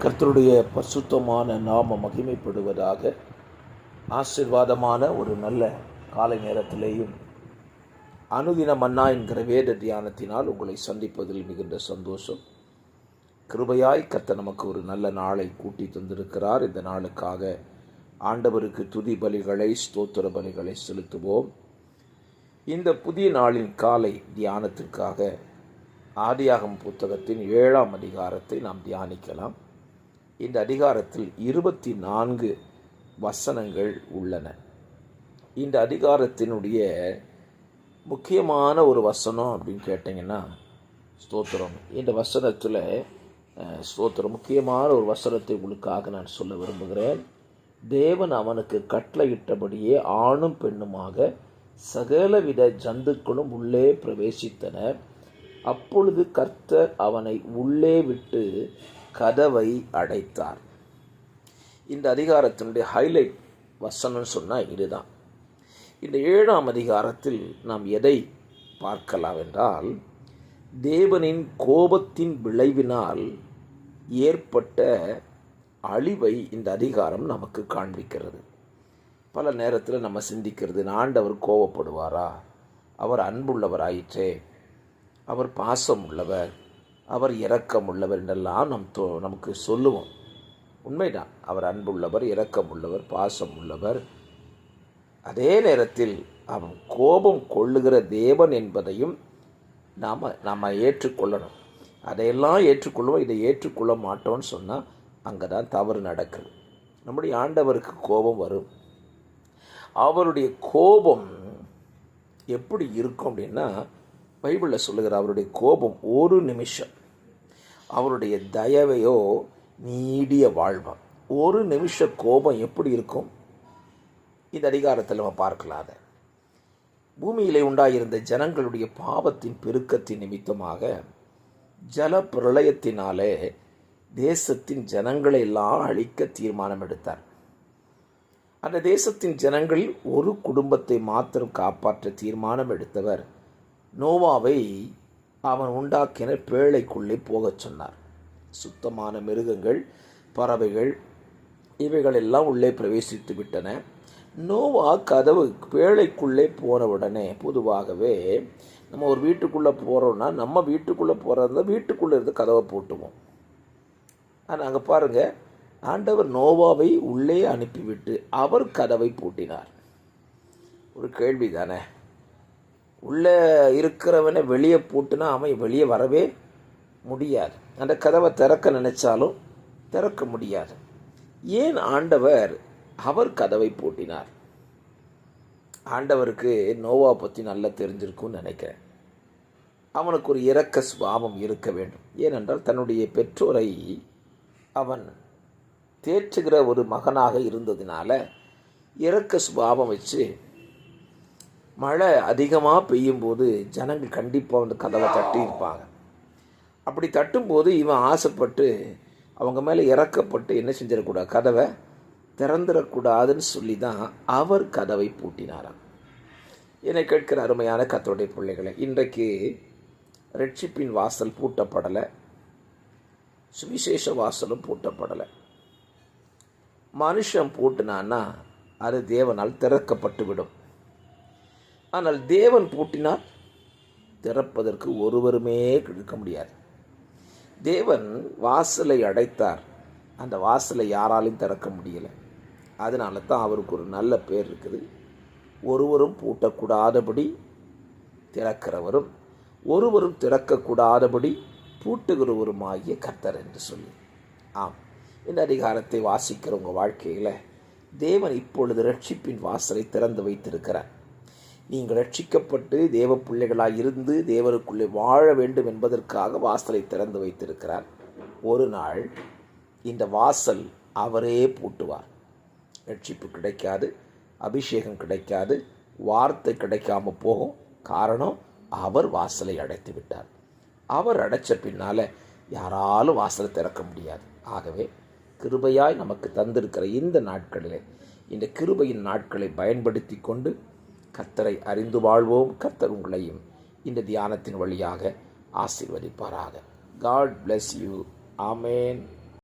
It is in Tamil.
கர்த்தருடைய பரிசுத்தமான நாம மகிமைப்படுவதாக. ஆசீர்வாதமான ஒரு நல்ல காலை நேரத்திலேயும் அனுதின மன்னா என்கிற வேத தியானத்தினால் உங்களை சந்திப்பதில் மிகுந்த சந்தோஷம். கிருபையாய் கர்த்தர் நமக்கு ஒரு நல்ல நாளை கூட்டி தந்திருக்கிறார். இந்த நாளுக்காக ஆண்டவருக்கு துதி பலிகளை, ஸ்தோத்திர பலிகளை செலுத்துவோம். இந்த புதிய நாளின் காலை தியானத்திற்காக ஆதியாகமம் புத்தகத்தின் 7ஆம் அதிகாரத்தை நாம் தியானிக்கலாம். இந்த அதிகாரத்தில் 24 வசனங்கள் உள்ளன. இந்த அதிகாரத்தினுடைய முக்கியமான ஒரு வசனம் அப்படின்னு கேட்டிங்கன்னா ஸ்தோத்திரம். இந்த வசனத்தில் ஸ்தோத்திரம் முக்கியமான ஒரு வசனத்தை உங்களுக்காக நான் சொல்ல விரும்புகிறேன். தேவன் அவனுக்கு கட்டளையிட்டபடியே ஆணும் பெண்ணுமாக சகலவித ஜந்துக்களும் உள்ளே பிரவேசித்தனர். அப்பொழுது கர்த்தர் அவனை உள்ளே விட்டு கதவை அடைத்தார். இந்த அதிகாரத்தினுடைய ஹைலைட் வசனம் சொன்னால் இதுதான். இந்த 7ஆம் அதிகாரத்தில் நாம் எதை பார்க்கலாம் என்றால், தேவனின் கோபத்தின் விளைவினால் ஏற்பட்ட அழிவை இந்த அதிகாரம் நமக்கு காண்பிக்கிறது. பல நேரத்தில் நம்ம சிந்திக்கிறது, ஆண்டவர் கோபப்படுவாரா? அவர் அன்புள்ளவராயிற்றே, அவர் பாசம் உள்ளவர், அவர் இரக்கம் உள்ளவர் என்றெல்லாம் நமக்கு சொல்லுவோம். உண்மைதான், அவர் அன்புள்ளவர், இரக்கம் உள்ளவர், பாசம் உள்ளவர். அதே நேரத்தில் அவன் கோபம் கொள்ளுகிற தேவன் என்பதையும் நாம் ஏற்றுக்கொள்ளணும். அதையெல்லாம் ஏற்றுக்கொள்ளுவோம். இதை ஏற்றுக்கொள்ள மாட்டோம்னு சொன்னால் அங்கே தான் தவறு நடக்குது. நம்முடைய ஆண்டவருக்கு கோபம் வரும். அவருடைய கோபம் எப்படி இருக்கும் அப்படின்னா, பைபிளில் சொல்லுகிற அவருடைய கோபம் ஒரு நிமிஷம், அவருடைய தயவையோ நீடிய வாழ்வான். ஒரு நிமிஷ கோபம் எப்படி இருக்கும்? இந்த அதிகாரத்தில் நம்ம பார்க்கலாம். அதை பூமியிலே உண்டாயிருந்த ஜனங்களுடைய பாவத்தின் பெருக்கத்தின் நிமித்தமாக ஜல பிரளயத்தினாலே தேசத்தின் ஜனங்களை எல்லாம் அழிக்க தீர்மானம் எடுத்தார். அந்த தேசத்தின் ஜனங்களில் ஒரு குடும்பத்தை மாத்திரம் காப்பாற்ற தீர்மானம் எடுத்தவர் நோவாவை அவன் உண்டாக்கின பேழைக்குள்ளே போகச் சொன்னார். சுத்தமான மிருகங்கள், பறவைகள் இவைகளெல்லாம் உள்ளே பிரவேசித்து விட்டன. நோவா கதவு பேழைக்குள்ளே போனவுடனே, பொதுவாகவே நம்ம ஒரு வீட்டுக்குள்ளே போகிறோன்னா நம்ம வீட்டுக்குள்ளே போகிறதா வீட்டுக்குள்ளே இருந்து கதவை போட்டுவோம். ஆனால் அங்கே பாருங்கள், ஆண்டவர் நோவாவை உள்ளே அனுப்பிவிட்டு அவர் கதவை பூட்டினார். ஒரு கேள்வி தானே, உள்ளே இருக்கிறவனை வெளியே பூட்டினா அவன் வெளியே வரவே முடியாது. அந்த கதவை திறக்க நினைச்சாலும் திறக்க முடியாது. ஏன் ஆண்டவர் அவர் கதவை பூட்டினார்? ஆண்டவருக்கு நோவா பற்றி நல்லா தெரிஞ்சிருக்கும்னு நினைக்கிறேன். அவனுக்கு ஒரு இரக்க சுபாவம் இருக்க வேண்டும். ஏனென்றால் தன்னுடைய பெற்றோரை அவன் தேற்றுகிற ஒரு மகனாக இருந்ததினால இரக்க சுபாவம் வச்சு மழை அதிகமாக பெய்யும்போது ஜனங்கள் கண்டிப்பாக வந்து கதவை தட்டியிருப்பாங்க. அப்படி தட்டும்போது இவன் ஆசைப்பட்டு அவங்க மேலே இறக்கப்பட்டு என்ன செஞ்சிடக்கூடாது, கதவை திறந்துடக்கூடாதுன்னு சொல்லி தான் அவர் கதவை பூட்டினாராம். என்னை கேட்கிற அருமையான கர்த்தருடைய பிள்ளைகளை, இன்றைக்கு ரட்சிப்பின் வாசல் பூட்டப்படலை, சுவிசேஷ வாசலும் பூட்டப்படலை. மனுஷன் பூட்டினான்னா அது தேவனால் திறக்கப்பட்டு விடும். ஆனால் தேவன் பூட்டினால் திறப்பதற்கு ஒருவருமே இருக்க முடியாது. தேவன் வாசலை அடைத்தார், அந்த வாசலை யாராலையும் திறக்க முடியலை. அதனால தான் அவருக்கு ஒரு நல்ல பேர் இருக்குது. ஒருவரும் பூட்டக்கூடாதபடி திறக்கிறவரும், ஒருவரும் திறக்கக்கூடாதபடி பூட்டுகிறவருமாகிய கர்த்தர் என்று சொல்லி. ஆம், இந்த அதிகாரத்தை வாசிக்கிற உங்கள் வாழ்க்கையில் தேவன் இப்பொழுது ரட்சிப்பின் வாசலை திறந்து வைத்திருக்கிறார். நீங்கள் ரட்சிக்கப்பட்டு தேவ பிள்ளைகளாக இருந்து தேவனுக்குள்ளே வாழ வேண்டும் என்பதற்காக வாசலை திறந்து வைத்திருக்கிறார். ஒரு நாள் இந்த வாசல் அவரே பூட்டுவார். ரட்சிப்பு கிடைக்காது, அபிஷேகம் கிடைக்காது, வார்த்தை கிடைக்காம போகும். காரணம், அவர் வாசலை அடைத்து விட்டார். அவர் அடைச்ச பின்னால் யாராலும் வாசலை திறக்க முடியாது. ஆகவே கிருபையாய் நமக்கு தந்திருக்கிற இந்த நாட்களில், இந்த கிருபையின் நாட்களை பயன்படுத்தி கொண்டு கர்த்தரை அறிந்து வாழ்வோம். கர்த்தர் உங்களையும் இந்த தியானத்தின் வழியாக ஆசீர்வதிப்பாராக. God bless you. Amen.